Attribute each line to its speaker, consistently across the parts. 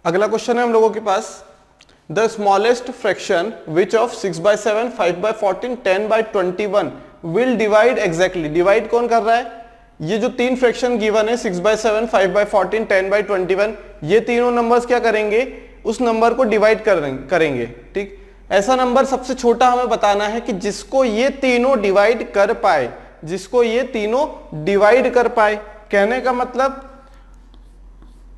Speaker 1: अगला क्वेश्चन है हम लोगों के पास, the smallest fraction which of 6/7, 5/14, 10/21 will divide exactly. Divide कौन कर रहा है? ये जो तीन फ्रैक्शन गिवन है 6/7, 5/14, 10/21, ये तीनों नंबर्स क्या करेंगे? उस नंबर को डिवाइड करेंगे। ठीक, ऐसा नंबर सबसे छोटा हमें बताना है कि जिसको ये तीनों डिवाइड कर पाए, जिसको ये तीनों डिवाइड कर पाए। कहने का मतलब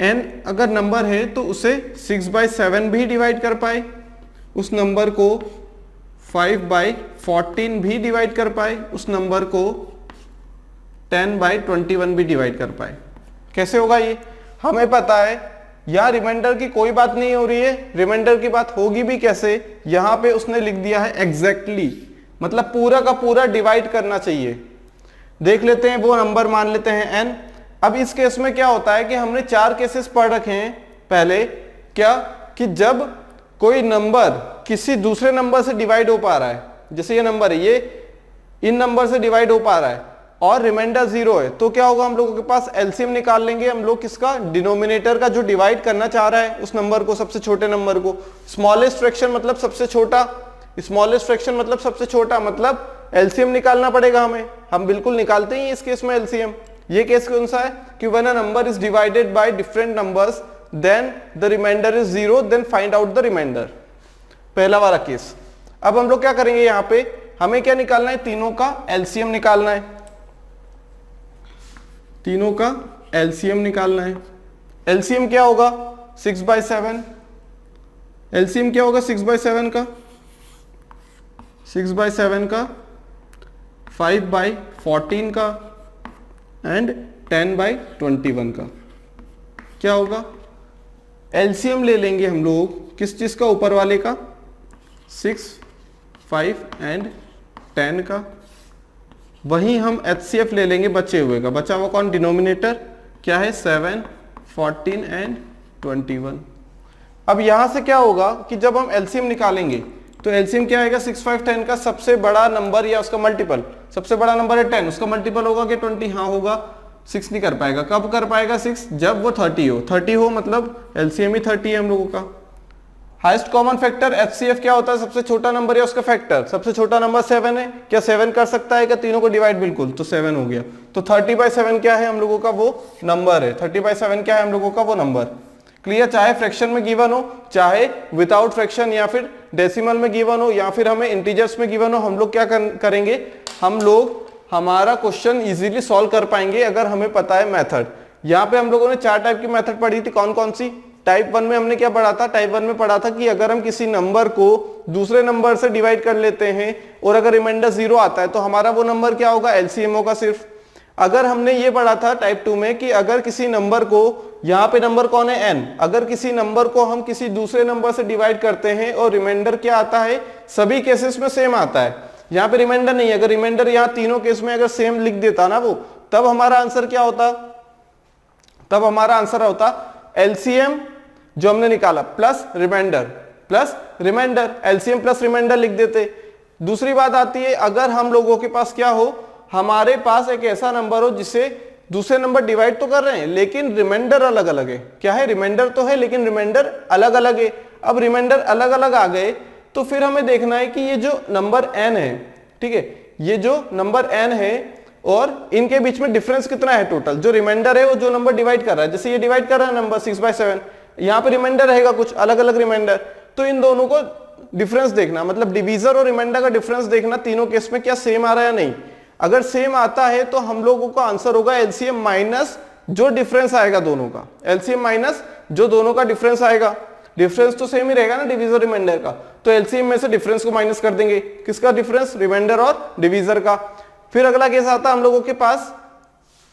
Speaker 1: n अगर नंबर है तो उसे 6/7 भी डिवाइड कर पाए, उस नंबर को 5/14 भी डिवाइड कर पाए, उस नंबर को 10/21 भी डिवाइड कर पाए। कैसे होगा ये? हमें पता है यहां रिमाइंडर की कोई बात नहीं हो रही है, रिमाइंडर की बात होगी भी कैसे? यहां पे उसने लिख दिया है एग्जैक्टली, मतलब पूरा का पूरा डिवाइड करना चाहिए। देख लेते हैं, वो नंबर मान लेते हैं n। अब इस केस में क्या होता है कि हमने 4 केसेस पढ़ रखे हैं पहले, क्या कि जब कोई नंबर किसी दूसरे नंबर से डिवाइड हो पा रहा है, जैसे ये नंबर है, ये इन नंबर से डिवाइड हो पा रहा है और रिमाइंडर 0 है, तो क्या होगा? हम लोगों के पास एलसीएम निकाल लेंगे हम लोग, किसका? डिनोमिनेटर का, जो डिवाइड करना चाह रहा है उस नंबर को, सबसे छोटे नंबर को। स्मॉलेस्ट फ्रैक्शन मतलब सबसे छोटा, स्मॉलेस्ट फ्रैक्शन मतलब सबसे छोटा, मतलब एलसीएम निकालना पड़ेगा हमें। हम बिल्कुल निकालते ही इस केस में एलसीएम। ये केस कौन सा है? कि when a number is divided by different numbers then the remainder is 0, then find out the remainder, पहला वाला केस। अब हम लोग क्या करेंगे? यहां पे हमें क्या निकालना है? तीनों का एलसीएम निकालना है, तीनों का एलसीएम निकालना है। एलसीएम क्या होगा? 6/7। एलसीएम क्या होगा 6/7 का? 6/7 का, 5/14 का एंड 10/21 का। क्या होगा? एलसीएम ले लेंगे हम लोग किस चीज का? ऊपर वाले का, 6, 5 एंड 10 का। वहीं हम एचसीएफ ले लेंगे बचे हुए का। बचा हुआ कौन? डिनोमिनेटर क्या है? 7, 14 एंड 21। अब यहां से क्या होगा कि जब हम एलसीएम निकालेंगे तो एलसीएम क्या आएगा? 6, 5, 10 का सबसे बड़ा नंबर या उसका मल्टीपल, सबसे बड़ा नंबर है 10, उसका मल्टीपल होगा कि 20? हाँ होगा। 6 नहीं कर पाएगा। कब कर पाएगा 6? जब वो 30 हो। 30 हो मतलब एलसीएम ही 30 है हम लोगों का। हाईएस्ट कॉमन फैक्टर एचसीएफ क्या होता है? सबसे छोटा नंबर या उसका फैक्टर। सबसे छोटा नंबर 7 है, क्या 7 कर सकता है क्या तीनों को डिवाइड? बिल्कुल, तो 7 हो गया। तो 30/7 क्या है हम लोगों का? वो नंबर है। 30/7 क्या है हम लोगों का? वो नंबर। क्लियर? चाहे फ्रैक्शन में गिवन हो, चाहे विदाउट फ्रैक्शन, या फिर डेसिमल में गिवन हो, या फिर हमें इंटीजर्स में गिवन हो, हम लोग क्या करेंगे? हम लोग हमारा क्वेश्चन इजीली सॉल्व कर पाएंगे अगर हमें पता है मेथड। यहाँ पे हम लोगों ने 4 टाइप की मेथड पढ़ी थी। कौन कौन सी? टाइप 1 में हमने क्या पढ़ा था? टाइप 1 में पढ़ा था कि अगर हम किसी नंबर को दूसरे नंबर से डिवाइड कर लेते हैं और अगर रिमाइंडर 0 आता है तो हमारा वो नंबर क्या होगा? एलसीएम होगा सिर्फ। अगर हमने ये पढ़ा था टाइप 2 में कि अगर किसी नंबर को, यहाँ पे नंबर कौन है? n, अगर किसी नंबर को हम किसी दूसरे नंबर से डिवाइड करते हैं और रिमाइंडर क्या आता है? सभी केसेस में सेम आता है। यहाँ पे रिमाइंडर नहीं है। अगर रिमाइंडर यहाँ तीनों केस में अगर सेम लिख देता ना वो, तब हमारा आंसर क्या होता? तब हमारा आंसर होता एलसीएम जो हमने निकाला plus remainder, LCM plus remainder लिख देते। दूसरी बात आती है, अगर हम लोगों के पास क्या हो, हमारे पास एक ऐसा नंबर हो जिसे दूसरे नंबर डिवाइड तो कर रहे हैं लेकिन रिमाइंडर अलग अलग है। क्या है? रिमाइंडर तो है लेकिन रिमाइंडर अलग अलग है। अब रिमाइंडर अलग अलग आ गए तो फिर हमें देखना है कि ये जो नंबर n है, ठीक है, ये जो नंबर n है और इनके बीच में डिफरेंस कितना है टोटल? जो रिमाइंडर है वो जो नंबर डिवाइड कर रहा है, जैसे ये डिवाइड कर रहा है नंबर 6/7, यहाँ पे रिमाइंडर रहेगा कुछ अलग अलग रिमाइंडर, तो इन दोनों को डिफरेंस देखना, मतलब डिवीजर और रिमाइंडर का डिफरेंस देखना तीनों केस में क्या सेम आ रहा है या नहीं। अगर सेम आता है तो हम लोगों का आंसर होगा एलसीएम माइनस जो डिफरेंस आएगा दोनों का, एलसीएम माइनस जो दोनों का डिफरेंस आएगा। डिफरेंस तो सेम ही रहेगा ना डिवीजर रिमाइंडर का, तो एलसीएम में से डिफरेंस को माइनस कर देंगे। किसका डिफरेंस? रिमाइंडर और डिवीजर का। फिर अगला केस आता है हम लोगों के पास,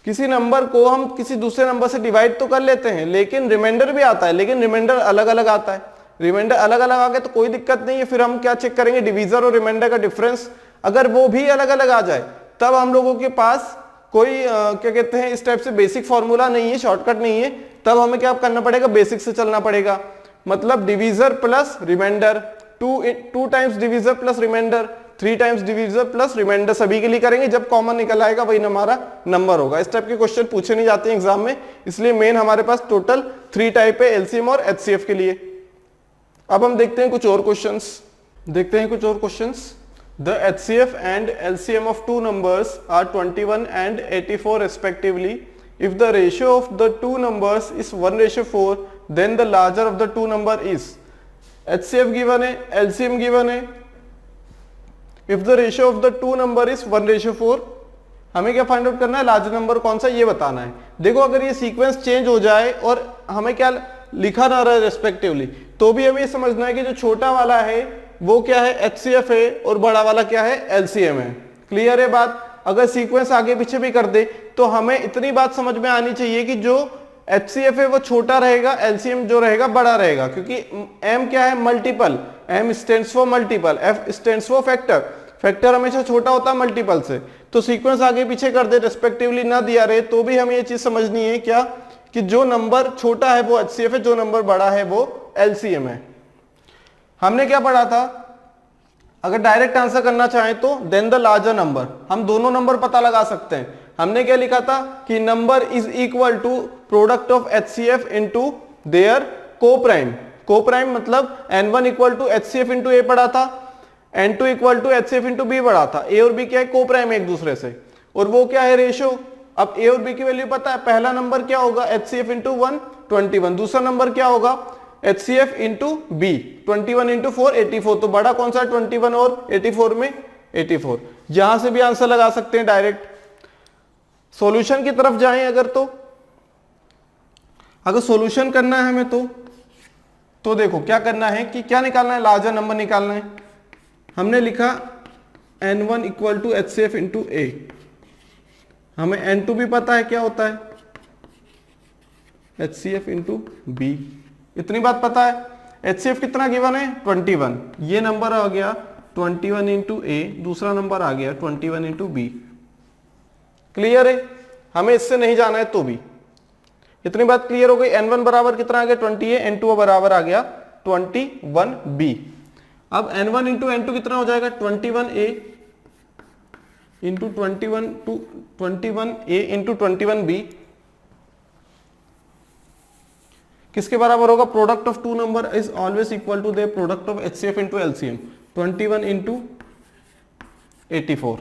Speaker 1: किसी नंबर को हम किसी दूसरे नंबर से डिवाइड तो कर लेते हैं लेकिन रिमाइंडर भी आता है, लेकिन रिमाइंडर अलग अलग आता है। रिमाइंडर अलग अलग आ गए तो कोई दिक्कत नहीं है, फिर हम क्या चेक करेंगे? डिवीजर और रिमाइंडर का डिफरेंस। अगर वो भी अलग अलग आ जाए तब हम लोगों के पास कोई क्या कहते हैं इस टाइप से बेसिक फॉर्मूला नहीं है, शॉर्टकट नहीं है, तब हमें क्या करना पड़ेगा? बेसिक से चलना पड़ेगा। मतलब divisor plus remainder, 2 times divisor plus remainder, 3 times divisor plus remainder सभी के लिए करेंगे, जब कॉमन निकल आएगा वही हमारा नंबर होगा। इस टाइप के क्वेश्चन पूछे नहीं जाते हैं एग्जाम में, इसलिए मेन हमारे पास टोटल 3 टाइप है एलसीएम और एचसीएफ के लिए। अब हम देखते हैं कुछ और questions, The HCF and LCM of two numbers are 21 and 84 respectively. If the ratio of the two numbers is 1:4, then the larger of the two number is. HCF given है, LCM given है. If the ratio of the two number is 1:4, हमें क्या find out करना है, larger number कौन सा ये बताना है। देखो अगर ये सीक्वेंस चेंज हो जाए और हमें क्या लिखा ना रहे रेस्पेक्टिवली, तो भी हमें ये समझना है कि जो छोटा वाला है वो क्या है, एचसीएफ है, और बड़ा वाला क्या है, एलसीएम है। क्लियर है बात। अगर सीक्वेंस आगे पीछे भी कर दे तो हमें इतनी बात समझ में आनी चाहिए कि जो एचसीएफ है वो छोटा रहेगा, एलसीएम जो रहेगा बड़ा रहेगा, क्योंकि एम क्या है, multiple, M stands for multiple, F stands for factor, factor हमेशा छोटा होता है मल्टीपल से। तो सीक्वेंस आगे पीछे कर दे, रेस्पेक्टिवली ना दिया रहे, तो भी हमें ये चीज समझनी है क्या, कि जो नंबर छोटा है वो एचसीएफ है, जो नंबर बड़ा है वो एलसीएम है। हमने क्या पढ़ा था, अगर डायरेक्ट आंसर करना चाहें तो देन द लार्जर नंबर, हम दोनों नंबर पता लगा सकते हैं। हमने क्या लिखा था कि number is equal to product of HCF into their coprime. Coprime मतलब n1 equal to HCF into A पढ़ा था, n2 equal to HCF into B पढ़ा था। ए और बी क्या है, कोप्राइम एक दूसरे से, और वो क्या है, रेशियो। अब ए और बी की वैल्यू पता है, पहला नंबर क्या होगा, एचसीएफ इनटू 1 21, दूसरा नंबर क्या होगा, HCF इंटू बी, 21 इंटू 4 84। तो बड़ा कौन सा है, 21 और 84 में 84। यहां से भी आंसर लगा सकते हैं डायरेक्ट। सॉल्यूशन की तरफ जाएं अगर सॉल्यूशन करना है हमें तो देखो क्या करना है कि क्या निकालना है, लार्जर नंबर निकालना है। हमने लिखा n1 equal to HCF into A, हमें n2 भी पता है क्या होता है, HCF इंटू बी, इतनी बात पता है। HCF कितना गिवन है, 21, ये नंबर आ गया 21 इंटू ए, दूसरा नंबर आ गया 21 इंटू बी। क्लियर है, हमें इससे नहीं जाना है तो भी इतनी बात क्लियर हो गई। n1 बराबर कितना आ गया, 20 है, n2 बराबर आ गया 21b। अब n1 इंटू n2 कितना हो जाएगा, 21a into 21a into 21b किसके बराबर होगा, product of two number is always equal to the product of HCF into LCM, 21 into 84।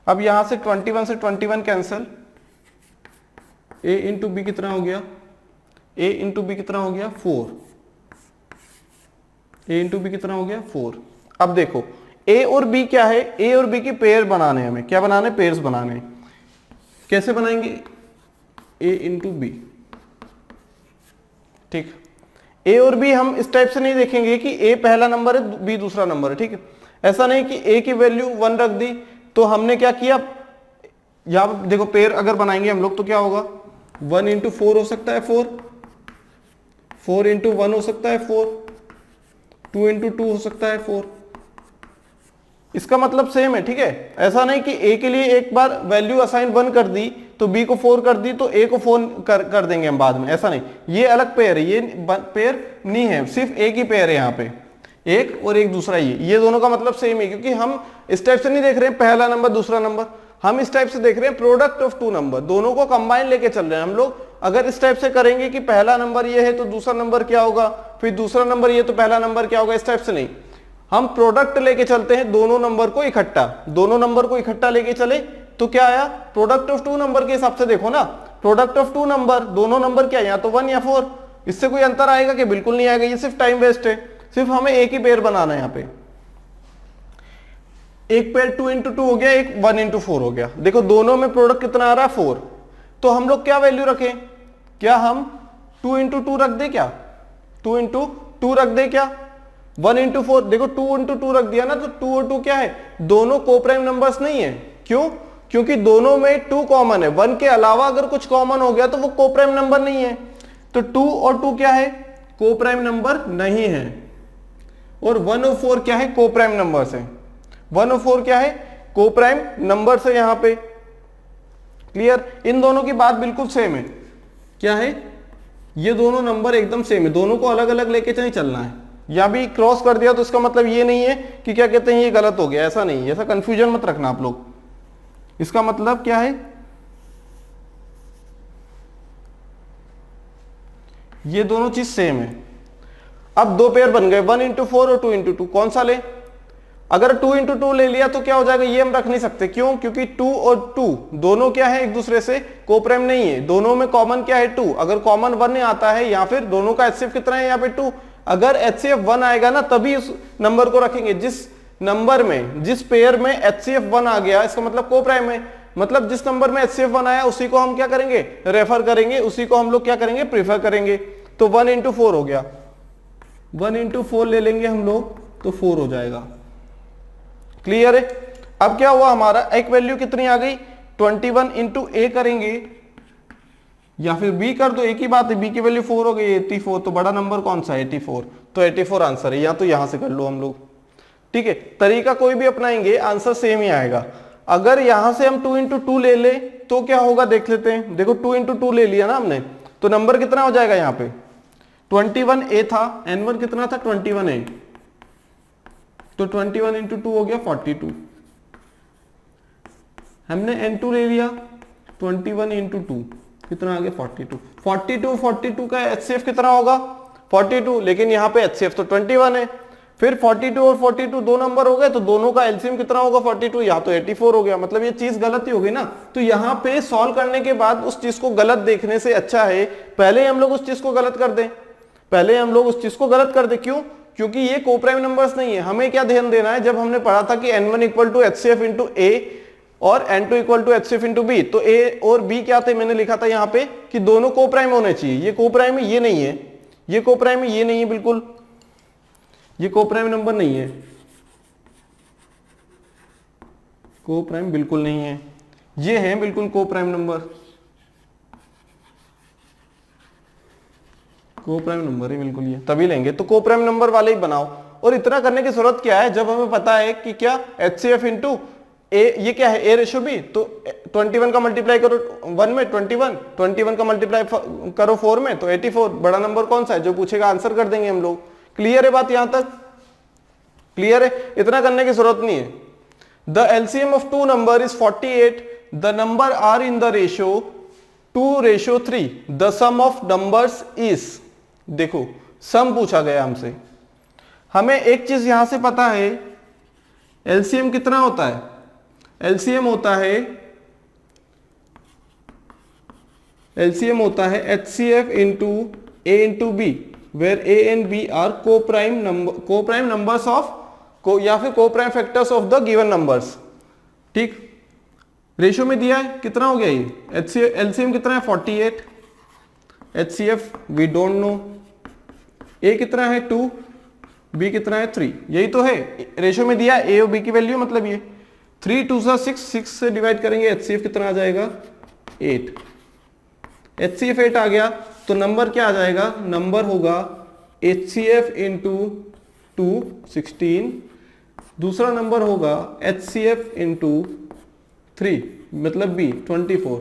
Speaker 1: अब यहां से 21 से 21 कैंसल, a इंटू बी कितना हो गया, a इंटू बी कितना हो गया 4, a इंटू बी कितना हो गया 4। अब देखो a और b क्या है, a और b की पेयर बनाने, हमें क्या बनाने, पेयर्स बनाने। कैसे बनाएंगे, a इंटू बी, ठीक। ए और बी हम इस टाइप से नहीं देखेंगे कि ए पहला नंबर है बी दूसरा नंबर है, ठीक है। ऐसा नहीं कि ए की वैल्यू 1 रख दी, तो हमने क्या किया, यहां पर देखो पेयर अगर बनाएंगे हम लोग तो क्या होगा, 1 इंटू 4 हो सकता है 4, 4 इंटू 1 हो सकता है 4, 2 इंटू 2 हो सकता है 4। इसका मतलब सेम है, ठीक है। ऐसा नहीं कि ए के लिए एक बार वैल्यू असाइन 1 कर दी तो बी को 4 कर दी तो ए को 4 कर देंगे हम बाद में, ऐसा नहीं। ये अलग पेयर है, ये पेयर नहीं है, सिर्फ एक ही पेयर है यहाँ पे, एक और एक दूसरा ये दोनों का मतलब सेम है, क्योंकि हम इस टाइप से नहीं देख रहे हैं पहला नंबर दूसरा नंबर, हम इस टाइप से देख रहे हैं प्रोडक्ट ऑफ टू नंबर, दोनों को कंबाइन लेके चल रहे हैं हम लोग। अगर इस टाइप से करेंगे कि पहला नंबर ये है तो दूसरा नंबर क्या होगा, फिर दूसरा नंबर ये तो पहला नंबर क्या होगा, इस टाइप से नहीं। हम प्रोडक्ट लेके चलते हैं दोनों नंबर को इकट्ठा, दोनों नंबर को इकट्ठा लेके चले तो क्या आया, प्रोडक्ट ऑफ टू नंबर के हिसाब से देखो ना, प्रोडक्ट ऑफ टू नंबर, दोनों नंबर क्या है, या तो 1 या 4, इससे कोई अंतर आएगा कि बिल्कुल नहीं आएगा, ये सिर्फ टाइम वेस्ट है। सिर्फ हमें एक ही पेयर बनाना है, यहाँ पे एक पेयर 2 इंटू 2 हो गया, एक 1 इंटू 4 हो गया। देखो दोनों में प्रोडक्ट कितना आ रहा है 4, तो हम लोग क्या वैल्यू रखें, क्या हम 2 इंटू 2 रख दे, क्या 2 इंटू 2 रख दे, क्या 1 इंटू 4, देखो 2 इंटू 2 रख दिया ना, तो 2 और 2 क्या है, दोनों कोप्राइम नंबर्स नहीं है। क्यों, क्योंकि दोनों में 2 कॉमन है, 1 के अलावा अगर कुछ कॉमन हो गया तो वो कोप्राइम नंबर नहीं है। तो 2 और 2 क्या है, कोप्राइम नंबर नहीं है, और 1 और 4 क्या है, कोप्राइम नंबर्स है। 1 और 4 क्या है, कोप्राइम नंबर्स है यहाँ पे। क्लियर, इन दोनों की बात बिल्कुल सेम है, क्या है, ये दोनों नंबर एकदम सेम है, दोनों को अलग अलग लेके नहीं चलना है। या भी क्रॉस कर दिया तो इसका मतलब ये नहीं है कि क्या कहते हैं ये गलत हो गया, ऐसा नहीं है, ऐसा कंफ्यूजन मत रखना आप लोग। इसका मतलब क्या है, ये दोनों चीज सेम है। अब दो पेयर बन गए, 1 इंटू 4 और 2 इंटू 2, कौन सा ले? अगर 2 इंटू 2 ले लिया तो क्या हो जाएगा, ये हम रख नहीं सकते, क्यों? क्योंकि 2 और 2 दोनों क्या है, एक दूसरे से कोप्राइम नहीं है, दोनों में कॉमन क्या है 2, अगर कॉमन 1 आता है, या फिर दोनों का एचसीएफ कितना है यहाँ पे 2, अगर एचसीएफ 1 आएगा ना तभी उस नंबर को रखेंगे। जिस नंबर में, जिस पेयर में एचसीएफ 1 आ गया इसका मतलब कोप्राइम है, मतलब जिस नंबर में एचसीएफ 1 आया उसी को हम क्या करेंगे, रेफर करेंगे, उसी को हम लोग क्या करेंगे, प्रीफर करेंगे। तो 1 इंटू 4 हो गया, 1 इंटू 4 ले लेंगे हम लोग तो 4 हो जाएगा। क्लियर है? अब क्या हुआ, हमारा एक वैल्यू कितनी आ गई, 21 इंटू ए करेंगे या फिर बी कर दो, एक ही बात है, बी की वैल्यू 4 हो गई 84, तो बड़ा नंबर कौन सा है 84, तो 84 आंसर है, या तो यहां से कर लो हम लोग। ठीक है, तरीका कोई भी अपनाएंगे आंसर सेम ही आएगा। अगर यहां से हम 2 इंटू 2 ले ले तो क्या होगा देख लेते हैं। देखो 2 इंटू 2 ले लिया ना हमने, तो नंबर कितना हो जाएगा यहाँ पे, 21a था, n1 कितना था 21a, तो 21 इंटू 2 हो गया 42। हमने n2 ले लिया, 21 इंटू 2 कितना आ गया 42। 42 का एचसीएफ कितना होगा 42, लेकिन यहाँ पे एचसीएफ तो 21 है। फिर 42 और 42 दो नंबर हो गए, तो दोनों का एलसीएम कितना होगा 42, यहाँ तो 84 हो गया, मतलब ये चीज गलत ही होगी ना। तो यहाँ पे सॉल्व करने के बाद उस चीज को गलत देखने से अच्छा है पहले हम लोग उस चीज को गलत कर दें, पहले हम लोग उस चीज को गलत कर दें। क्यों? क्योंकि ये कोप्राइम नंबर्स नहीं है। हमें क्या ध्यान देना है, जब हमने पढ़ा था कि n1 equal to HCF into A और n2 equal to HCF into B, तो a और b क्या थे, मैंने लिखा था यहाँ पे कि दोनों कोप्राइम होने चाहिए। ये कोप्राइम है, ये नहीं है, ये कोप्राइम है, ये नहीं है, बिल्कुल ये कोप्राइम नंबर नहीं है, कोप्राइम बिल्कुल नहीं है, ये है बिल्कुल कोप्राइम नंबर, कोप्राइम नंबर है बिल्कुल, ये तभी लेंगे। तो कोप्राइम नंबर वाले ही बनाओ। और इतना करने की जरूरत क्या है, जब हमें पता है कि क्या एचसीएफ इंटू ए, ये क्या है ए रेशो बी, तो 21 का मल्टीप्लाई करो 1 में 21 का मल्टीप्लाई करो 4 में तो 84, बड़ा नंबर कौन सा है, जो पूछेगा आंसर कर देंगे हम लोग। क्लियर है बात यहां तक? क्लियर है? इतना करने की जरूरत नहीं है। The LCM of two number is 48, the number are in the ratio 2:3, the sum of numbers is, देखो सम पूछा गया हमसे, हमें एक चीज यहां से पता है, एलसीएम कितना होता है, एलसीएम होता है HCF into A into B, where A and B are coprime numbers of या फिर coprime factors of the given numbers. ठीक, रेशियो में दिया है, कितना हो गया ये एलसीएम कितना है 48, एचसीएफ वी डोंट नो, ए कितना है 2, बी कितना है 3, यही तो है रेशियो में दिया ए और बी की वैल्यू, मतलब ये 3 2 6 से डिवाइड करेंगे, एचसीएफ कितना आ जाएगा 8, एचसीएफ 8 आ गया, तो नंबर क्या आ जाएगा, नंबर होगा एचसीएफ इंटू 2 16, दूसरा नंबर होगा एचसीएफ इंटू 3 मतलब बी 24,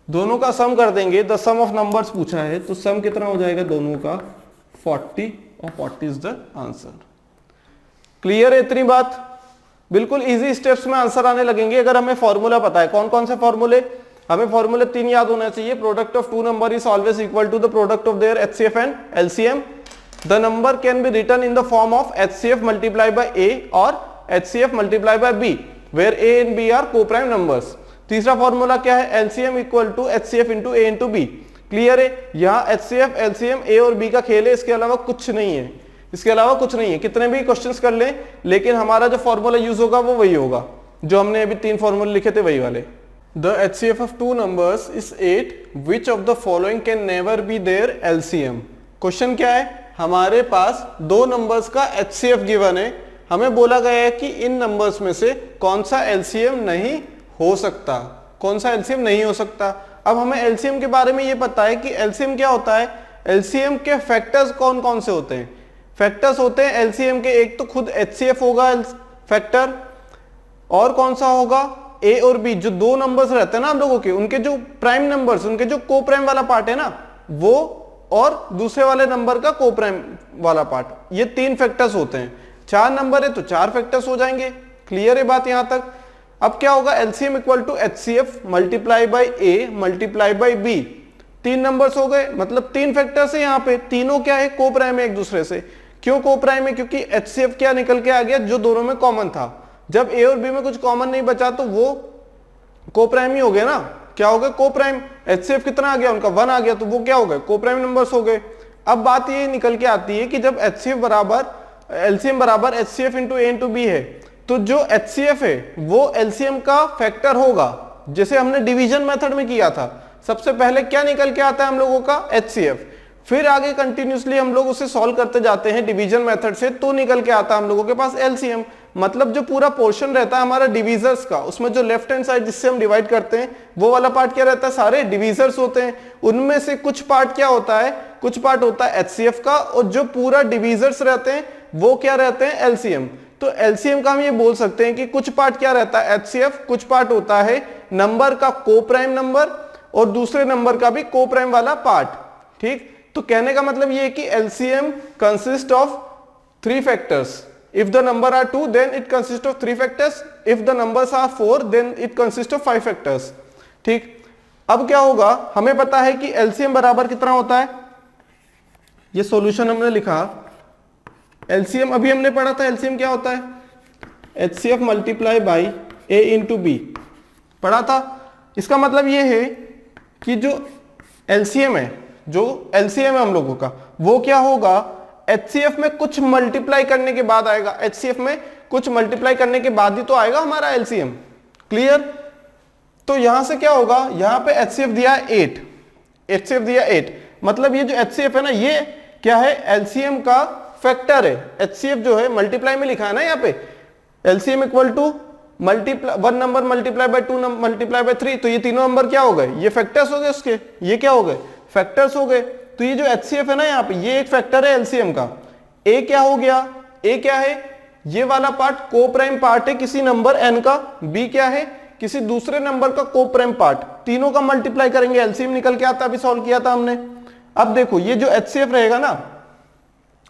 Speaker 1: दोनों का सम कर देंगे, द सम ऑफ नंबर्स पूछा है, तो सम कितना हो जाएगा दोनों का 40, और 40 इज द आंसर। क्लियर है इतनी बात? बिल्कुल इजी स्टेप्स में आंसर आने लगेंगे अगर हमें फॉर्मूला पता है। कौन कौन से फॉर्मूले? हमें फॉर्मूले 3 याद होना चाहिए। Product of two number is always equal to the product of their HCF and LCM. The number can be written in the form of HCF multiply by A और HCF multiply by B, where A and B are coprime numbers. तीसरा formula क्या है, LCM equal to HCF into A into B. Clear है? यहाँ HCF LCM ए और B का खेल है, इसके अलावा कुछ नहीं है, इसके अलावा कुछ नहीं है। कितने भी क्वेश्चंस कर लें, लेकिन हमारा जो फॉर्मूला यूज होगा वो वही होगा जो हमने अभी 3 फॉर्मूले लिखे थे, वही वाले। The HCF of two numbers is 8, which of the following can never be their LCM. Question क्या है, हमारे पास 2 नंबर्स का एचसीएफ गिवन है, हमें बोला गया है कि इन नंबर्स में से कौन सा एलसीएम नहीं हो सकता, कौन सा एलसीएम नहीं हो सकता। अब हमें एलसीएम के बारे में ये पता है कि एलसीएम क्या होता है, एलसीएम के फैक्टर्स कौन कौन से होते हैं। फैक्टर्स होते हैं एलसीएम के, एक तो खुद एचसीएफ होगा फैक्टर, और कौन सा होगा ए और बी, जो 2 नंबर्स रहते हैं ना हम लोगों के, उनके जो प्राइम नंबर्स, उनके जो को प्राइम वाला पार्ट है ना, वो और दूसरे वाले नंबर का कोप्राइम वाला पार्ट, ये 3 फैक्टर्स होते हैं। 4 नंबर है तो 4 फैक्टर्स हो जाएंगे। क्लियर है बात यहां तक? अब क्या होगा, LCM equal to HCF multiply by A multiply by B. 3 numbers हो गए, मतलब 3 फैक्टर्स है यहाँ पे, तीनों क्या है, कोप्राइम है एक दूसरे से। क्यों कोप्राइम है? क्योंकि एचसीएफ क्या निकल के आ गया, जो दोनों में कॉमन था। जब ए और बी में कुछ कॉमन नहीं बचा तो वो कोप्राइम ही हो गया ना। क्या हो गया, कोप्राइम। एचसीएफ कितना आ गया उनका, 1 आ गया, तो वो क्या हो गए, कोप्राइम नंबर्स हो गए। अब बात ये निकल के आती है कि जब एचसीएफ बराबर एलसीएम बराबर HCF into A into B है, तो जो एचसीएफ है वो एलसीएम का फैक्टर होगा, जैसे हमने डिवीजन मेथड में किया था। सबसे पहले क्या निकल के आता है हम लोगों का, एचसीएफ, फिर आगे कंटिन्यूसली हम लोग उसे सॉल्व करते जाते हैं डिवीजन मेथड से, तो निकल के आता है हम लोगों के पास एलसीएम। मतलब जो पूरा पोर्शन रहता है हमारा डिवीजर्स का, उसमें जो लेफ्ट हैंड साइड जिससे हम डिवाइड करते हैं वो वाला पार्ट क्या रहता है, सारे डिवीजर्स होते हैं। उनमें से कुछ पार्ट क्या होता है, कुछ पार्ट होता है एचसीएफ का, और जो पूरा डिवीजर्स रहते हैं वो क्या रहते हैं, एलसीएम। तो एलसीएम का हम ये बोल सकते हैं कि कुछ पार्ट क्या रहता है, एचसीएफ, कुछ पार्ट होता है नंबर का कोप्राइम नंबर और दूसरे नंबर का भी कोप्राइम वाला पार्ट। ठीक, तो कहने का मतलब ये है कि LCM consist of 3 factors. If the number are 2 then it consist of 3 factors, if the numbers are 4 then it consist of 5 factors. ठीक, अब क्या होगा, हमें पता है कि एलसीएम बराबर कितना होता है, ये सॉल्यूशन हमने लिखा। एलसीएम अभी हमने पढ़ा था, एलसीएम क्या होता है, HCF multiply by A into B, पढ़ा था। इसका मतलब ये है कि जो एलसीएम है, जो एलसीएम है हम लोगों का, वो क्या होगा, एचसीएफ में कुछ मल्टीप्लाई करने के बाद आएगा। एचसीएफ में कुछ मल्टीप्लाई करने के बाद ही तो आएगा हमारा एलसीएम। क्लियर? तो यहां से क्या होगा, यहां पे एचसीएफ दिया है 8, एचसीएफ दिया 8, मतलब ये जो एचसीएफ है ना, ये क्या है, एलसीएम का फैक्टर है। एचसीएफ जो है मल्टीप्लाई में लिखा है ना यहाँ पे, LCM equal to multiply 1 number multiply by 2 number multiply by 3, तो ये तीनों नंबर क्या हो गए, ये फैक्टर्स हो गए उसके, ये क्या हो गए, फैक्टर्स हो गए। तो ये जो एचसीएफ है ना यहाँ पे, ये एक फैक्टर है एलसीएम का। ए क्या हो गया, ए क्या है, ये वाला पार्ट कोप्राइम पार्ट है किसी नंबर एन का, बी क्या है, किसी दूसरे नंबर का कोप्राइम पार्ट, तीनों का मल्टीप्लाई करेंगे, एलसीएम निकल के आता है, अभी सॉल्व किया था हमने। अब देखो ये जो एचसीएफ रहेगा ना,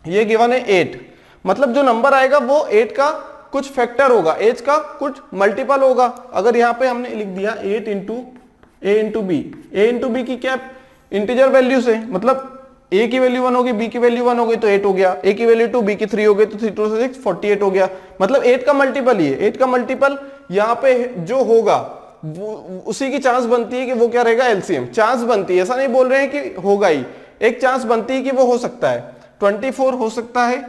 Speaker 1: ये गिवन है 8, मतलब जो नंबर आएगा वो 8 का कुछ फैक्टर होगा, एच का कुछ मल्टीपल होगा। अगर यहाँ पे हमने लिख दिया 8 into A into B, A into B की क्या इंटीजर वैल्यू से, मतलब ए की वैल्यू 1 होगी, बी की वैल्यू 1 हो गई तो 8 हो गया, ए की वैल्यू 2, बी की 3 हो गई तो 3 2 6 48 हो गया। मतलब 8 का मल्टीपल ही है, 8 का मल्टीपल यहाँ पे जो होगा वो उसी की चांस बनती है कि वो क्या रहेगा, एलसीएम। चांस बनती है, ऐसा नहीं बोल रहे हैं कि होगा ही, एक चांस बनती है कि वो हो सकता है। 24 हो सकता है,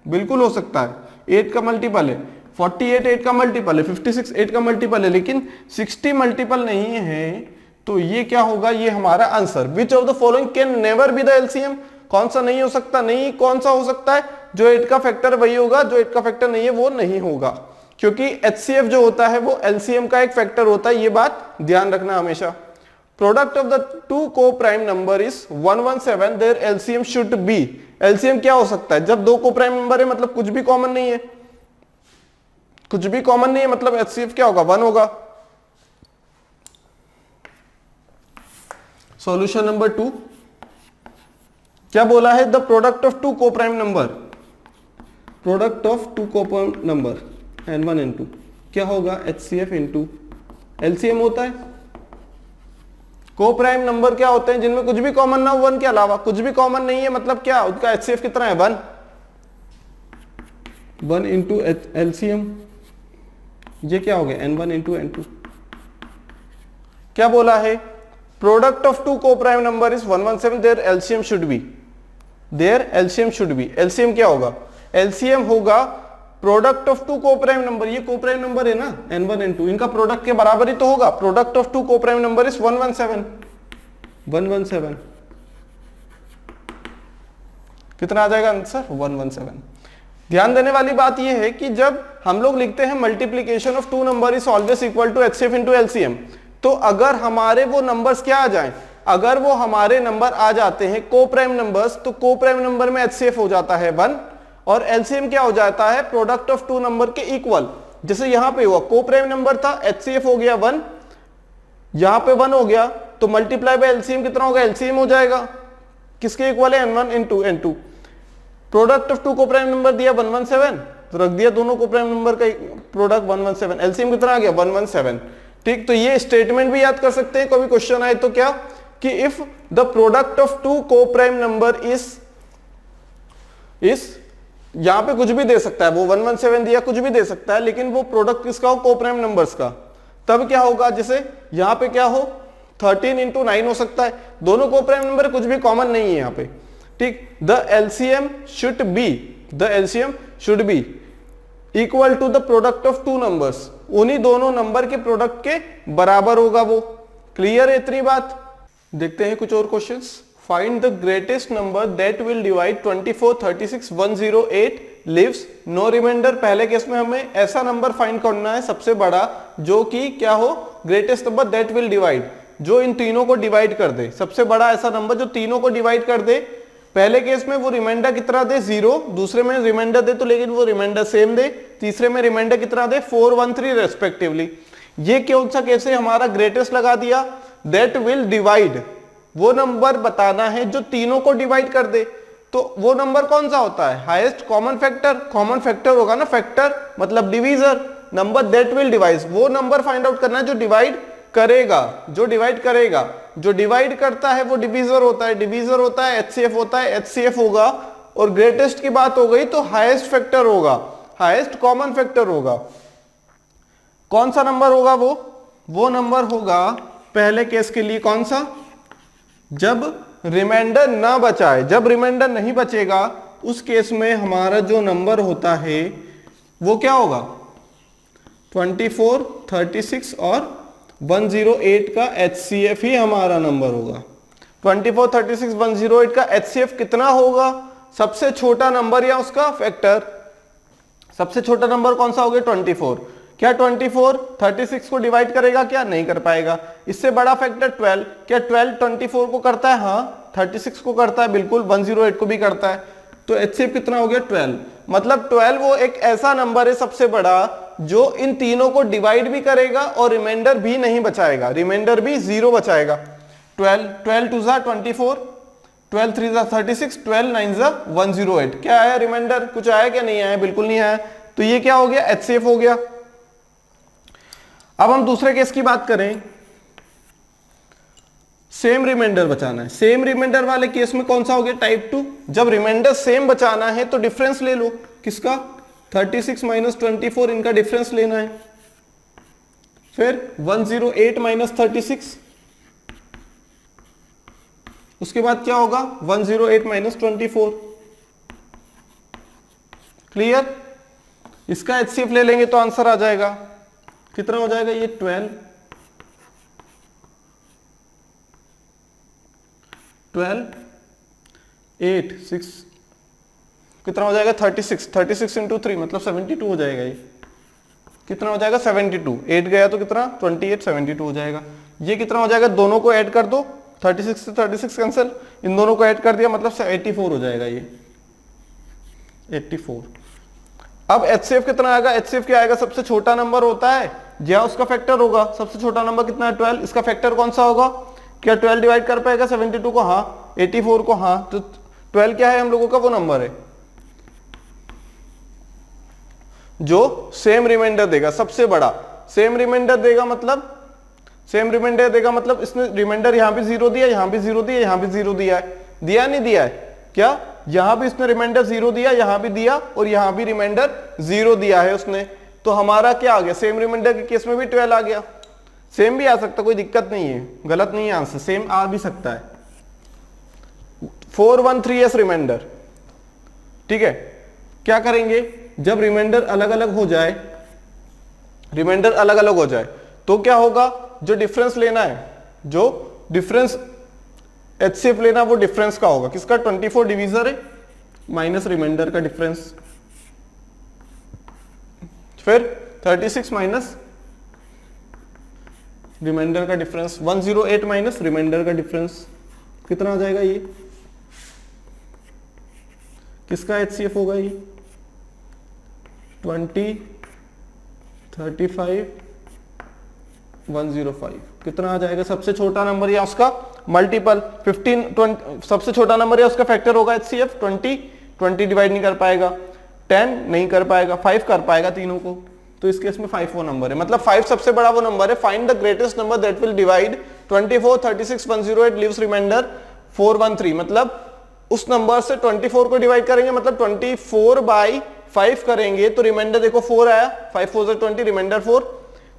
Speaker 1: बिल्कुल हो सकता है, 8 का मल्टीपल है, 48 8 का मल्टीपल है, 56 8 का मल्टीपल है, लेकिन 60 मल्टीपल नहीं है। तो ये क्या होगा, ये हमारा answer, which of the following can never be the LCM, कौन सा नहीं हो सकता, नहीं कौन सा हो सकता है, जो 8 का फैक्टर वही होगा, जो 8 का फैक्टर नहीं है वो नहीं होगा, क्योंकि एचसीएफ जो होता है वो एलसीएम का एक फैक्टर होता है, ये बात ध्यान रखना हमेशा। Product of the 2 coprime number is 117, their LCM should be, LCM क्या हो सकता है, जब 2 को-प्राइम नंबर है मतलब कुछ भी कॉमन नहीं है, कुछ भी कॉमन नहीं है, मतलब एचसीएफ क्या होगा, 1 होगा। सॉल्यूशन नंबर 2 क्या बोला है, the product of 2 coprime number, product of 2 coprime number n1 n2 क्या होगा, एचसीएफ इंटू एलसीएम होता है। को-प्राइम नंबर क्या होते हैं, जिनमें कुछ भी कॉमन ना हो 1 के अलावा, कुछ भी कॉमन नहीं है, मतलब क्या, उसका एचसीएफ कितना है, 1 इंटू एलसीएम, ये क्या हो गया, n1 इंटू n2। क्या बोला है, product of 2 coprime number is 117, their LCM should be, their LCM should be, LCM क्या होगा, एलसीएम होगा प्रोडक्ट ऑफ 2 को-प्राइम नंबर, ये को-प्राइम नंबर है ना n1 n2, इनका प्रोडक्ट के बराबर ही तो होगा। Product of 2 coprime number is 117, कितना आ जाएगा आंसर, 117। ध्यान देने वाली बात यह है कि जब हम लोग लिखते हैं multiplication of 2 number is always equal to HCF into LCM, तो अगर हमारे वो नंबर्स क्या आ जाएं, अगर वो हमारे नंबर आ जाते हैं को-प्राइम नंबर्स, तो को-प्राइम नंबर में एचसीएफ हो जाता है 1 और एलसीएम क्या हो जाता है, प्रोडक्ट ऑफ 2 नंबर के इक्वल। जैसे यहां पे हुआ, को-प्राइम नंबर था, एचसीएफ हो गया 1, यहां पे 1 हो गया, तो मल्टीप्लाई बाय एलसीएम कितना होगा, एलसीएम हो जाएगा। किसके इक्वल है, n1 into n2। Product of two coprime number दिया 117, तो रख दिया दोनों को प्राइम नंबर का प्रोडक्ट 117, एलसीएम कितना आ गया 117। ठीक, तो ये स्टेटमेंट भी याद कर सकते हैं, कोई क्वेश्चन आए तो क्या, कि if the product of two coprime number is यहां पे कुछ भी दे सकता है, वो 117 दिया, कुछ भी दे सकता है, लेकिन वो प्रोडक्ट किसका हो, को प्राइम नंबर्स का, तब क्या होगा, जैसे यहां पे क्या हो 13 into 9 हो सकता है, दोनों को प्राइम नंबर, कुछ भी कॉमन नहीं है यहां पे। ठीक, the LCM should be equal to the product of two numbers, उन्हीं दोनों नंबर के प्रोडक्ट के बराबर होगा वो। क्लियर है इतनी बात। देखते हैं कुछ और questions. Find the greatest number that will divide 24, 36, 108 leaves no remainder. पहले केस में हमें ऐसा नंबर फाइंड करना है सबसे बड़ा, जो कि क्या हो, greatest number that will divide, जो इन तीनों को डिवाइड कर दे, सबसे बड़ा ऐसा नंबर जो तीनों को डिवाइड कर दे। पहले केस में वो रिमाइंडर कितना दे 0, दूसरे में रिमाइंडर दे तो लेकिन वो रिमाइंडर सेम दे, तीसरे में रिमाइंडर कितना दे 4, 1, 3 रेस्पेक्टिवली। ये कौन सा केस है, हमारा ग्रेटेस्ट लगा दिया। दैट विल डिवाइड, वो नंबर बताना है जो तीनों को डिवाइड कर दे, तो वो नंबर कौन सा होता है, highest common factor. Common factor होगा ना, फैक्टर मतलब divisor. Number that will divide, वो नंबर फाइंड आउट करना है जो डिवाइड करेगा, जो डिवाइड करेगा। जो डिवाइड करता है वो डिवीजर होता है, डिवीजर होता है एचसीएफ होता है, एचसीएफ होगा। और ग्रेटेस्ट की बात हो गई तो हाईएस्ट फैक्टर होगा, हाईएस्ट कॉमन फैक्टर होगा। कौन सा नंबर होगा वो नंबर होगा पहले केस के लिए कौन सा, जब रिमाइंडर ना बचाए। जब रिमाइंडर नहीं बचेगा उस केस में हमारा जो नंबर होता है वो क्या होगा, 24, 36 और 108 का HCF ही हमारा नंबर होगा। 24, 36, 108 का HCF कितना होगा, सबसे छोटा नंबर या उसका फैक्टर। सबसे छोटा नंबर कौन सा हो गया 24। क्या 24 36 को डिवाइड करेगा, क्या नहीं कर पाएगा। इससे बड़ा फैक्टर 12, क्या 12 24 को करता है, हाँ 36 को करता है बिल्कुल, 108 को भी करता है। तो HCF कितना हो गया 12, मतलब 12 वो एक ऐसा नंबर है सबसे बड़ा जो इन तीनों को डिवाइड भी करेगा और रिमाइंडर भी नहीं बचाएगा, रिमाइंडर भी 0 बचाएगा। 12 2 जा 24, 12 3 जा 36, 12 9 जा 108। क्या आया रिमाइंडर, कुछ आया क्या, नहीं आया, बिल्कुल नहीं आया। तो ये क्या हो गया, HCF हो गया। अब हम दूसरे केस की बात करें, सेम रिमाइंडर बचाना है। सेम रिमाइंडर वाले केस में कौन सा हो गया, टाइप 2। जब रिमाइंडर सेम बचाना है तो डिफरेंस ले लो, किसका 36 माइनस 24, इनका डिफरेंस लेना है। फिर 108 माइनस 36, उसके बाद क्या होगा 108 माइनस 24। क्लियर, इसका HCF ले लेंगे तो आंसर आ जाएगा, कितना हो जाएगा ये 12 8 6, कितना हो जाएगा 36 इंटू 3 मतलब 72 हो जाएगा। ये कितना हो जाएगा 72, 8 गया तो कितना 28, 72 हो जाएगा। ये कितना हो जाएगा, दोनों को ऐड कर दो, 36 से 36 कैंसिल, इन दोनों को ऐड कर दिया मतलब 84 हो जाएगा ये 84। अब HCF कितना आएगा, HCF क्या आएगा, सबसे छोटा नंबर होता है या उसका फैक्टर होगा। सबसे छोटा नंबर कितना है 12, इसका फैक्टर कौन सा होगा, क्या 12 डिवाइड कर पाएगा 72 को, हाँ 84 को, हाँ। तो 12 क्या है हम लोगों का, वो नंबर है जो सेम रिमाइंडर देगा, सबसे बड़ा सेम रिमाइंडर देगा। मतलब इसने रिमाइंडर यहां भी 0 दिया, यहां भी 0 दिया, यहां भी 0 दिया है, दिया नहीं दिया है, क्या यहां भी इसने रिमाइंडर 0 दिया, यहां भी दिया और यहां भी रिमाइंडर 0 दिया है उसने। तो हमारा क्या आ गया, सेम रिमाइंडर के केस में भी 12 आ गया। सेम भी आ सकता, कोई दिक्कत नहीं है, गलत नहीं है आंसर, सेम आ भी सकता है। 413s रिमाइंडर, ठीक है। क्या करेंगे, जब रिमाइंडर अलग अलग हो जाए, रिमाइंडर अलग अलग हो जाए तो क्या होगा, जो डिफरेंस लेना है, जो डिफरेंस HCF लेना वो डिफरेंस का होगा, किसका 24 डिवीजर है माइनस रिमाइंडर का डिफरेंस, फिर 36 माइनस रिमाइंडर का डिफरेंस, 108 माइनस रिमाइंडर का डिफरेंस, कितना आ जाएगा ये, किसका HCF होगा ये 20, 35, 105, कितना आ जाएगा, सबसे छोटा नंबर या उसका मल्टीपल 15 20 सबसे छोटा नंबर है उसका फैक्टर होगा HCF 20 डिवाइड नहीं कर पाएगा, 10 नहीं कर पाएगा, 5 कर पाएगा तीनों को, तो इस केस में 5 वो नंबर है, मतलब 5 सबसे बड़ा वो नंबर है। Find the greatest number that will divide 24 36 108 leaves remainder 413, मतलब उस नंबर से 24 को डिवाइड करेंगे, मतलब 24 बाई 5 करेंगे तो रिमाइंडर देखो 4 आया, 5 4 20 रिमाइंडर 4।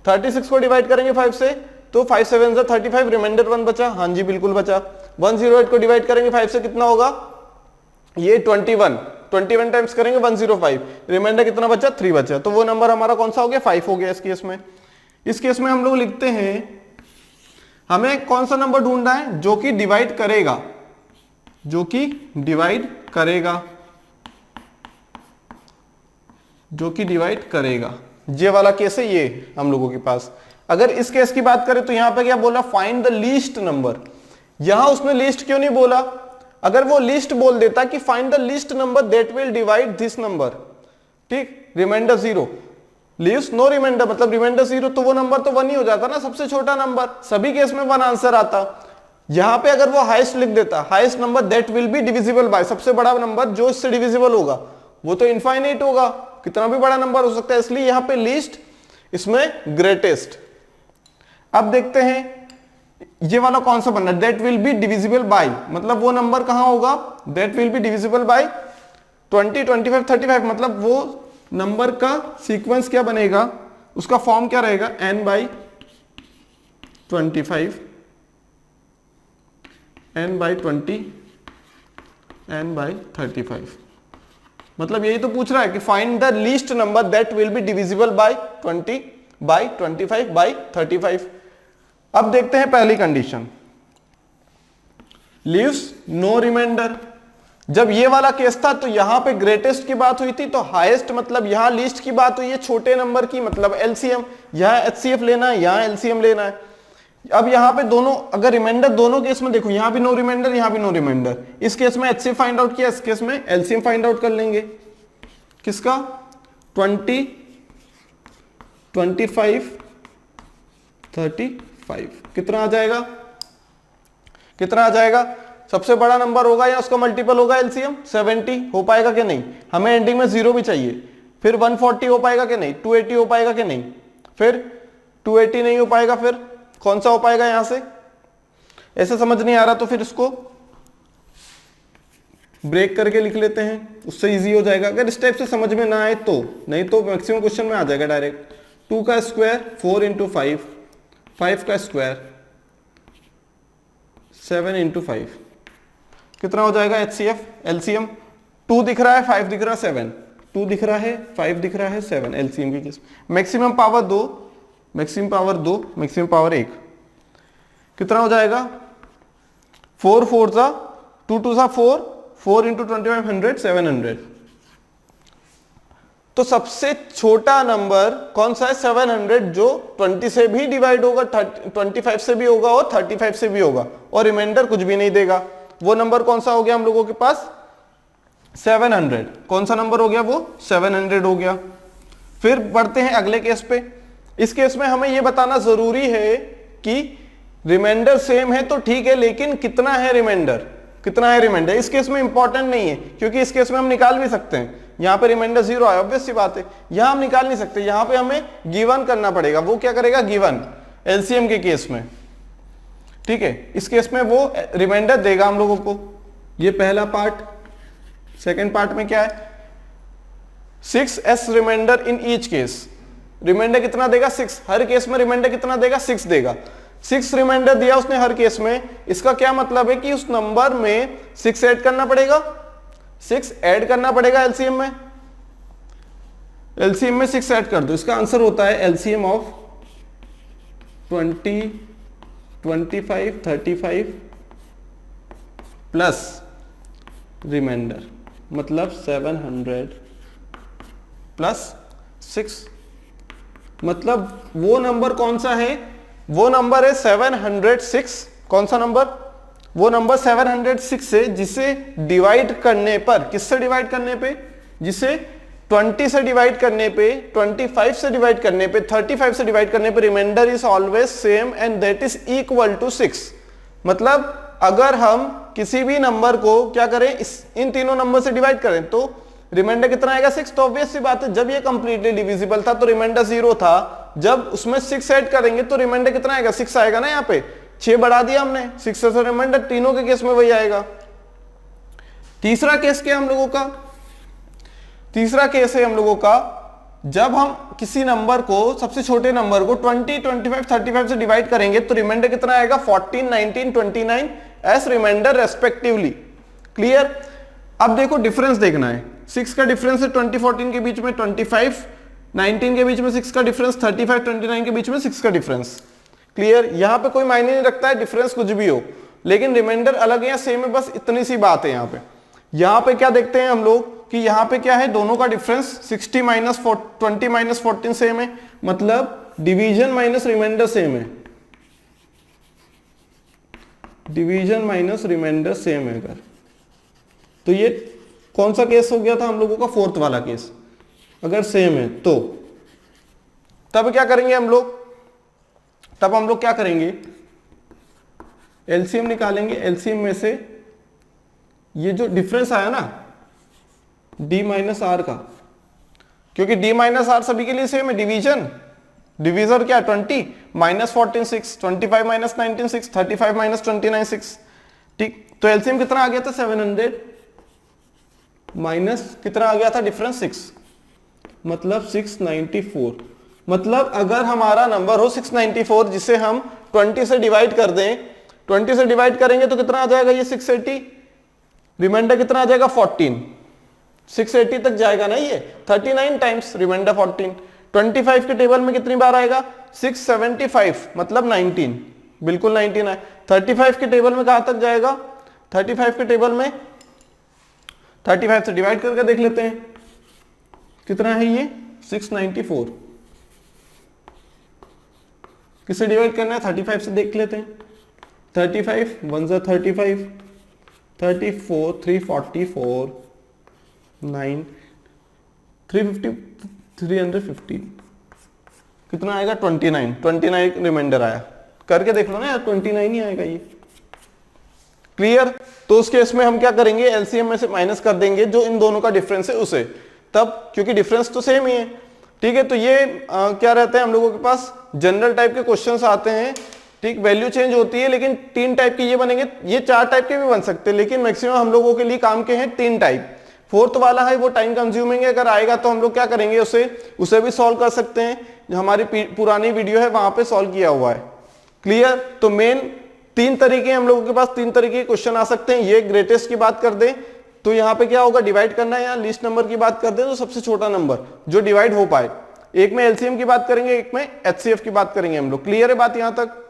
Speaker 1: 36 को डिवाइड करेंगे 5 से तो 5 7 35 रिमाइंडर 1 बचा, हाँ जी बिल्कुल बचा। 108 को डिवाइड करेंगे 5 से कितना होगा, ये 21 टाइम्स करेंगे 105, रिमाइंडर कितना बचा 3 बचा, तो वो नंबर हमारा कौन सा हो गया 5 हो गया इस केस में। इस केस में हम लोग लिखते हैं हमें कौन सा नंबर ढूंढना है जो कि डिवाइड करेगा, जो कि डिवाइड करेगा, जो कि डिवाइड करेगा, ये वाला केस है ये हम लोगों के पास। अगर इस केस की बात करें तो यहां पे क्या बोला, फाइंड द लीस्ट नंबर, यहां उसने लीस्ट क्यों नहीं बोला, अगर वो लीस्ट बोल देता कि find the least number that will divide this number, ठीक, रिमाइंडर 0 लीव्स नो रिमाइंडर, मतलब रिमाइंडर 0, तो वो नंबर तो 1 ही हो जाता ना, सबसे छोटा नंबर, सभी केस में 1 आंसर आता। यहां पे अगर वो हाईएस्ट लिख देता, highest number that will be divisible by, सबसे बड़ा नंबर जो इससे डिविजिबल होगा, वो तो इनफाइनाइट होगा, कितना भी बड़ा नंबर हो सकता है, इसलिए यहां पे लीस्ट, इसमें ग्रेटेस्ट। अब देखते हैं ये वाला कौन सा बनना है, that will be divisible by, मतलब वो नंबर कहां होगा, that will be divisible by 20 25 35, मतलब वो नंबर का सीक्वेंस क्या बनेगा, उसका फॉर्म क्या रहेगा, n by 25, n by 20, n by 35, मतलब यही तो पूछ रहा है कि find the least number that will be divisible by 20 by 25 by 35। अब देखते हैं पहली कंडीशन, लीव्स नो रिमाइंडर। जब ये वाला केस था तो यहां पे ग्रेटेस्ट की बात हुई थी, तो हाईएस्ट मतलब यहां लीस्ट की बात हुई है, छोटे नंबर की मतलब एलसीएम, यहां एचसीएफ लेना है, यहां एलसीएम लेना है। अब यहां पे दोनों, अगर रिमाइंडर दोनों केस में देखो, यहां भी नो रिमाइंडर, यहां भी नो रिमाइंडर, इस केस में एचसीएफ फाइंड आउट किया, इस केस में एलसीएम फाइंड आउट कर लेंगे, किसका 20 25 35, कितना आ जाएगा, कितना आ जाएगा, सबसे बड़ा नंबर होगा या उसका मल्टीपल होगा एलसीएम 70, हो पाएगा कि नहीं, हमें एंडिंग में 0 भी चाहिए, फिर 140 हो पाएगा कि नहीं, 280 हो पाएगा कि नहीं, फिर 280 नहीं हो पाएगा, फिर कौन सा हो पाएगा, यहां से ऐसे समझ नहीं आ रहा तो फिर इसको ब्रेक करके लिख लेते हैं, उससे इजी हो जाएगा, अगर इस टाइप से समझ में ना आए तो, नहीं तो मैक्सिमम क्वेश्चन में आ जाएगा डायरेक्ट। 2 का स्क्वायर 4 इंटू 5, 5 का स्क्वायर 7 इंटू 5, कितना हो जाएगा एचसीएफ एलसीएम, 2 दिख रहा है 5 दिख रहा है 7, 2 दिख रहा है 5 दिख रहा है 7, एलसीएम की case maximum power 2, maximum power 2, maximum power 1, कितना हो जाएगा 4 4 सा 2 2 सा 4, 4 इंटू 25 100 700, तो सबसे छोटा नंबर कौन सा है 700, जो 20 से भी डिवाइड होगा, 25 से भी होगा और 35 से भी होगा, और रिमाइंडर कुछ भी नहीं देगा, वो नंबर कौन सा हो गया हम लोगों के पास 700, कौन सा नंबर हो गया वो 700 हो गया। फिर बढ़ते हैं अगले केस पे, इस केस में हमें यह बताना जरूरी है कि रिमाइंडर सेम है तो ठीक है, लेकिन कितना है रिमाइंडर, कितना है रिमाइंडर, इस केस में इंपॉर्टेंट नहीं है, क्योंकि इस केस में हम निकाल भी सकते हैं, यहां पे रिमाइंडर 0 आया, ऑब्वियस सी बात है, यहां हम निकाल नहीं सकते, यहां पे हमें गिवन करना पड़ेगा, वो क्या करेगा गिवन, एलसीएम के केस में, ठीक है, इस केस में वो रिमाइंडर देगा हम लोगों को, ये पहला पार्ट। सेकेंड पार्ट में क्या है, 6s remainder in each case, remainder कितना देगा 6, हर केस में रिमाइंडर कितना देगा 6 देगा, 6 रिमाइंडर दिया उसने हर केस में, इसका क्या मतलब है कि उस नंबर में 6 ऐड करना पड़ेगा, 6 ऐड करना पड़ेगा एलसीएम में, एलसीएम में 6 ऐड कर दो, इसका आंसर होता है एलसीएम ऑफ 20 25 35 प्लस रिमाइंडर, मतलब 700 प्लस 6, मतलब वो नंबर कौन सा है, वो नंबर है 706, कौन सा नंबर, वो नंबर 706 है, जिसे डिवाइड करने पर, किससे डिवाइड करने पे, जिसे 20 से डिवाइड करने पे, 25 से डिवाइड करने पे, 35 से डिवाइड करने पे remainder is always same and that is equal to 6, मतलब अगर हम किसी भी नंबर को क्या करें, इन तीनों नंबर से डिवाइड करें तो रिमाइंडर कितना आएगा 6। तो ऑब्वियस सी बात है, जब ये कंप्लीटली डिविजिबल था तो रिमाइंडर 0 था, जब उसमें 6 ऐड करेंगे तो रिमाइंडर कितना आएगा 6 आएगा ना। यहाँ पे 6 बढ़ा दिया हमने, 6 से रिमाइंडर, तीनों के केस में वही आएगा। तीसरा केस क्या हम लोगों का, तीसरा केस है हम लोगों का जब हम किसी नंबर को, सबसे छोटे नंबर को 20, 25, 35 से डिवाइड करेंगे तो रिमाइंडर कितना आएगा 14, 19, 29 एस रिमाइंडर रेस्पेक्टिवली। क्लियर। अब देखो डिफरेंस देखना है, 6 का डिफरेंस है 20, 14 के बीच में, 25, 19 के बीच में 6 का डिफरेंस, 35, 29 के बीच में 6 का डिफरेंस। क्लियर। यहां पे कोई मायने नहीं रखता है डिफरेंस कुछ भी हो, लेकिन रिमाइंडर अलग है या सेम है, बस इतनी सी बात है। यहां पे क्या देखते हैं हम लोग कि यहां पे क्या है, दोनों का डिफरेंस 60 माइनस 20 माइनस 14 सेम है, मतलब डिवीजन माइनस रिमाइंडर सेम है, डिवीजन माइनस रिमाइंडर सेम है। अगर तो ये कौन सा केस हो गया था हम लोगों का, फोर्थ वाला केस। अगर सेम है तो तब क्या करेंगे हम लोग, तब हम लोग क्या करेंगे, एलसीएम निकालेंगे। एलसीएम में से ये जो डिफरेंस आया ना d माइनस आर का, क्योंकि d माइनस आर सभी के लिए सेम है, डिवीजन, डिवीजर क्या 20 माइनस 14 6, 25 माइनस 19 6, 35 माइनस 29 6। ठीक, तो एलसीएम कितना आ गया था 700 माइनस कितना आ गया था डिफरेंस 6, मतलब 694। मतलब अगर हमारा नंबर हो 694 जिसे हम 20 से डिवाइड कर दें, 20 से डिवाइड करेंगे तो कितना आ जाएगा ये 680, रिमाइंडर कितना आ जाएगा 14, 680 तक जाएगा ना ये 39 टाइम्स रिमाइंडर 14। 25 के टेबल में कितनी बार आएगा 675, मतलब 19, बिल्कुल 19 है। 35 के टेबल में कहां तक जाएगा, 35 के टेबल में 35 से डिवाइड करके देख लेते हैं कितना है ये 694। किससे डिवाइड करना है 35 से देख लेते हैं। 35 1 जा 35, 34 344 9 350 350 कितना आएगा 29, 29 रिमाइंडर आया, करके देख लो ना यार 29 ही आएगा ये। क्लियर। तो उस केस में हम क्या करेंगे, एलसीएम में से माइनस कर देंगे जो इन दोनों का डिफरेंस है उसे, तब क्योंकि डिफरेंस तो सेम ही है। ठीक है, तो ये क्या रहता है हम लोगों के पास, जनरल टाइप के क्वेश्चंस आते हैं। ठीक, वैल्यू चेंज होती है, लेकिन 3 टाइप के ये बनेंगे, ये 4 टाइप के भी बन सकते हैं, लेकिन मैक्सिमम हम लोगों के लिए काम के हैं 3 टाइप। फोर्थ वाला है वो टाइम कंज्यूमिंग है, अगर आएगा तो हम लोग क्या करेंगे उसे भी सॉल्व कर सकते हैं, हमारी पुरानी वीडियो है वहां पे सॉल्व किया हुआ है। क्लियर। तो मेन 3 तरीके हम लोगों के पास, 3 तरीके के क्वेश्चन आ सकते हैं। ये ग्रेटेस्ट की बात कर दें तो यहाँ पे क्या होगा, डिवाइड करना है, या लीस्ट नंबर की बात कर दें तो सबसे छोटा नंबर जो डिवाइड हो पाए। एक में एलसीएम की बात करेंगे, एक में एचसीएफ की बात करेंगे हम लोग। क्लियर है बात यहां तक।